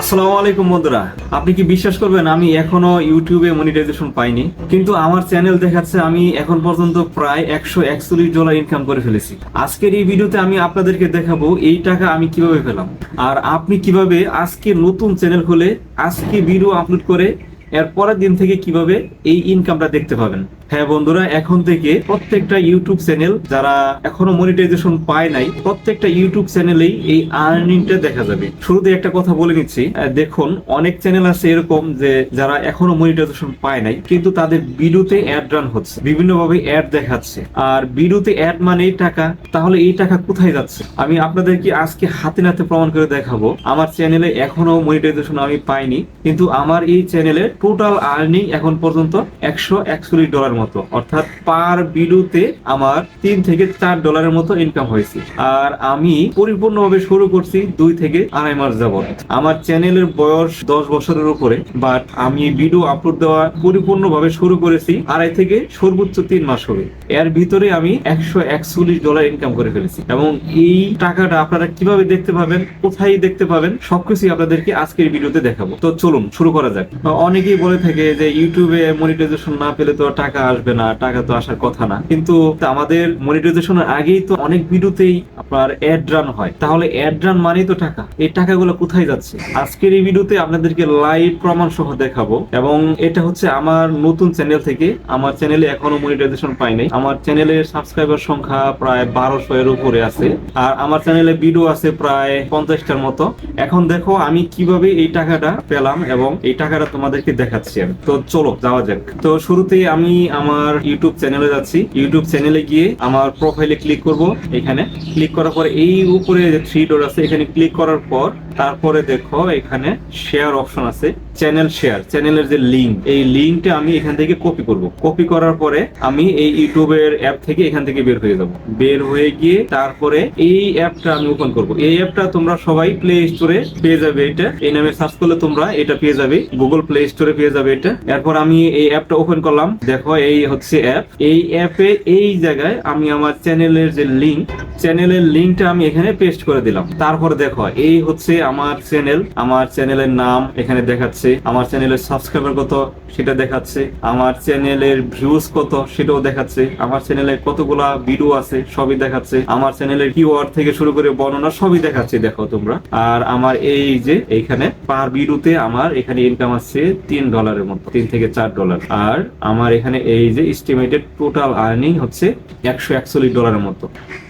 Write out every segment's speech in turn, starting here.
আসসালামু আলাইকুম বন্ধুরা, আপনি কি বিশ্বাস করবেন আমি এখনো ইউটিউবে মনিটাইজেশন পাইনি, কিন্তু আমার চ্যানেল দেখাচ্ছে আমি এখন পর্যন্ত প্রায় $141 ইনকাম করে ফেলেছি। আজকের এই ভিডিওতে আমি আপনাদেরকে দেখাবো এই টাকা আমি কিভাবে পেলাম, আর আপনি কিভাবে আজকে নতুন চ্যানেল খুলে আজকে ভিডিও আপলোড করে এর পরের দিন থেকে কিভাবে এই ইনকামটা দেখতে পাবেন। হ্যাঁ বন্ধুরা, এখন থেকে প্রত্যেকটা ইউটিউব চ্যানেল যারা এখনো মনিটাইজেশন পায় নাই, প্রত্যেকটা ইউটিউব চ্যানেলেই এই আর্নিংটা দেখা যাবে। শুরুতে একটা কথা বলে নিচ্ছি, দেখুন অনেক চ্যানেল আছে এরকম যে যারা এখনো মনিটাইজেশন পায় নাই, কিন্তু তাদের ভিডিওতে অ্যাড রান হচ্ছে, বিভিন্নভাবে অ্যাড দেখাচ্ছে, আর ভিডিওতে অ্যাড মানেই টাকা। তাহলে এই টাকা কোথায় যাচ্ছে আমি আপনাদেরকে আজকে হাতে নাতে প্রমাণ করে দেখাবো। আমার চ্যানেলে এখনো মনিটাইজেশন আমি পাইনি, কিন্তু আমার এই চ্যানেলের টোটাল আর্নিং এখন পর্যন্ত $141 মতো, অর্থাৎ পার ভিডিওতে আমার $3 থেকে $4 মতো ইনকাম হয়েছে। আর আমি পরিপূর্ণভাবে শুরু করছি 2 থেকে আড়াই মাস যাবত। আমার চ্যানেলের বয়স 10 বছরের উপরে, বাট আমি ভিডিও আপলোড দেওয়া পরিপূর্ণভাবে শুরু করেছি 2.5 থেকে সর্বোচ্চ 3 মাস হবে। এর ভিতরে আমি $141 ইনকাম করে ফেলেছি, এবং এই টাকাটা আপনারা কিভাবে দেখতে পাবেন, কোথায় দেখতে পাবেন, সবকিছু আপনাদেরকে আজকের ভিডিওতে দেখাবো। তো চলুন শুরু করা যাক। অনেকেই বলে থাকে যে ইউটিউবে মনিটাইজেশন না পেলে তো টাকা আসবে না, টাকা তো আসার কথা না, কিন্তু আমাদের মনিটাইজেশনের আগেই তো অনেক ভিডিওতেই আপনার অ্যাড রান হয়। তাহলে অ্যাড রান মানেই তো টাকা, এই টাকাগুলো কোথায় যাচ্ছে আজকের এই ভিডিওতে আপনাদেরকে লাইভ প্রমাণ সহ দেখাবো। এবং এটা হচ্ছে আমার নতুন চ্যানেল থেকে, আমার চ্যানেলে এখনো মনিটাইজেশন পাই নাই। আমার চ্যানেলের সাবস্ক্রাইবার সংখ্যা প্রায় 1200 এর উপরে আছে, আর আমার চ্যানেলে ভিডিও আছে প্রায় 50টার মতো। এখন দেখো আমি কিভাবে এই টাকাটা পেলাম এবং এই টাকাটা তোমাদেরকে দেখাচ্ছি আমি। তো চলো যাওয়া যাক। তো শুরুতেই আমি আমার ইউটিউব চ্যানেলে যাচ্ছি। ইউটিউব চ্যানেলে গিয়ে আমার প্রোফাইলে ক্লিক করব। এখানে ক্লিক করার পরে এই উপরে যে 3 ডট আছে এখানে ক্লিক করার পর তারপরে দেখো এখানে শেয়ার অপশন আছে, চ্যানেল শেয়ার, চ্যানেলের যে লিংক, এই লিংকটা আমি এখান থেকে কপি করব। কপি করার পরে আমি এই ইউটিউবের অ্যাপ থেকে এখান থেকে বের হয়ে যাব। বের হয়ে গিয়ে তারপরে এই অ্যাপটা আমি ওপেন করব। এই অ্যাপটা তোমরা সবাই প্লে স্টোরে পেয়ে যাবে, এটা এই নামে সার্চ করলে তোমরা এটা পেয়ে যাবে, গুগল প্লে স্টোরে পেয়ে যাবে এটা। এরপর আমি এই অ্যাপটা ওপেন করলাম, দেখো এই হচ্ছে অ্যাপ। এই অ্যাপে এই জায়গায় আমি আমার চ্যানেলের যে লিংক, চ্যানেলের লিংকটা আমি এখানে পেস্ট করে দিলাম। তারপরে দেখো এই হচ্ছে আমার চ্যানেল, আমার চ্যানেলের নাম এখানে দেখাচ্ছে, আমার চ্যানেলের সাবস্ক্রাইবার কত সেটা দেখাচ্ছে, আমার চ্যানেলের ভিউজ কত সেটাও দেখাচ্ছে, আমার চ্যানেলে কতগুলা ভিডিও আছে সবই দেখাচ্ছে, আমার চ্যানেলের কিওয়ার্ড থেকে শুরু করে বর্ণনা সবই দেখাচ্ছে দেখো তোমরা। আর আমার এই যে এইখানে পার ভিডিওতে আমার এখানে ইনকাম আছে $3 মতো, $3 থেকে $4। আর আমার এখানে এই যে এস্টিমেটেড টোটাল আর্নিং হচ্ছে $141 মতো।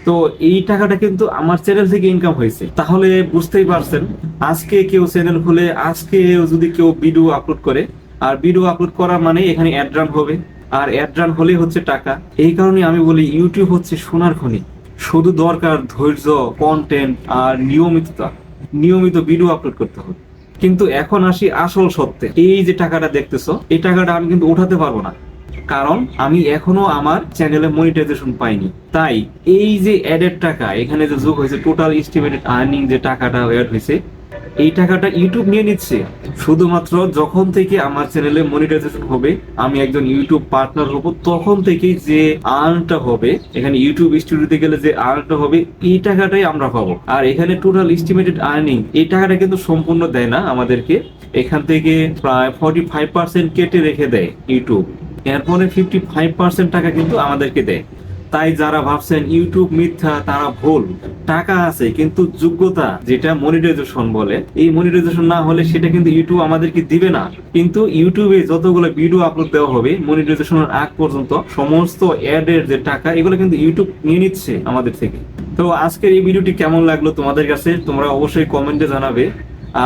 তো এই টাকাটা কিন্তু আমার চ্যানেল থেকে ইনকাম হয়েছে। তাহলে বুঝতেই পারছেন, আজকে কেউ চ্যানেল খুলে আজকে যদি কেউ ভিডিও আপলোড করে, আর ভিডিও আপলোড করা মানে এখানে অ্যাড রান হবে, আর অ্যাড রান হলেই হচ্ছে টাকা। এই কারণে আমি বলি ইউটিউব হচ্ছে সোনার খনি, শুধু দরকার ধৈর্য, কন্টেন্ট আর নিয়মিত ভিডিও আপলোড করতে হবে। কিন্তু এখন আসি আসল সত্যে, এই যে টাকাটা দেখতেছো এই টাকাটা আমি কিন্তু উঠাতে পারবো না, কারণ আমি এখনো আমার চ্যানেলে মনিটাইজেশন পাইনি। তাই এই যে অ্যাডের টাকা এখানে যে যোগ হয়েছে, টোটাল এস্টিমেটেড আর্নিং যে টাকাটা অ্যাড হয়েছে, এই টাকাটা ইউটিউব নিয়ে নিচ্ছে শুধুমাত্র যখন থেকে আমার চ্যানেলে মনিটাইজেশন হবে, আমি একজন ইউটিউব পার্টনার হব, তখন থেকে যে আর্নটা হবে এখানে ইউটিউব স্টুডিওতে গেলে যে আর্নটা হবে, এই টাকাটাই আমরা পাবো। আর এখানে টোটাল এস্টিমেটেড আর্নিং এই টাকাটা কিন্তু সম্পূর্ণ দেয় না আমাদেরকে, এখান থেকে প্রায় 45% কেটে রেখে দেয় ইউটিউব। এরপরে 55% টাকা কিন্তু আমাদেরকে দেয়। তাই যারা ভাবছেন ইউটিউব মিথ্যা, তারা ভুল। টাকা আছে, কিন্তু যোগ্যতা যেটা মনিটাইজেশন বলে, এই মনিটাইজেশন না হলে সেটা কিন্তু ইউটিউব আমাদেরকে দিবে না। কিন্তু ইউটিউবে যতগুলো ভিডিও আপলোড দেওয়া হবে মনিটাইজেশনের আগ পর্যন্ত সমস্ত অ্যাড এর যে টাকা এগুলো কিন্তু ইউটিউব নিয়ে নিচ্ছে আমাদের থেকে। তো আজকের এই ভিডিওটি কেমন লাগলো তোমাদের কাছে, তোমরা অবশ্যই কমেন্টে জানাবে।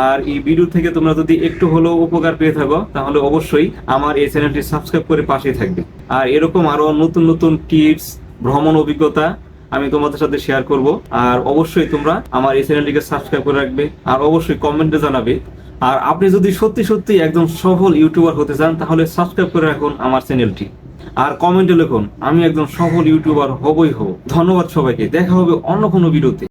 আর এই ভিডিও থেকে তোমরা যদি একটু হলেও উপকার পেয়ে থাকো, তাহলে অবশ্যই আমার এই চ্যানেলটি সাবস্ক্রাইব করে পাশেই থাকবে। আর এরকম আরো নতুন নতুন টিপস, ভ্রমণ অভিজ্ঞতা আমি তোমাদের সাথে শেয়ার করব। আর অবশ্যই তোমরা আমার এই চ্যানেলটিকে সাবস্ক্রাইব করে রাখবে, আর অবশ্যই কমেন্টে জানাবে। আর আপনি যদি সত্যি সত্যি একজন সফল ইউটিউবার হতে চান, তাহলে সাবস্ক্রাইব করে রাখুন আমার চ্যানেলটি, আর কমেন্টে লিখুন আমি একজন সফল ইউটিউবার হবই হব। ধন্যবাদ সবাইকে, দেখা হবে অন্য কোনো ভিডিওতে।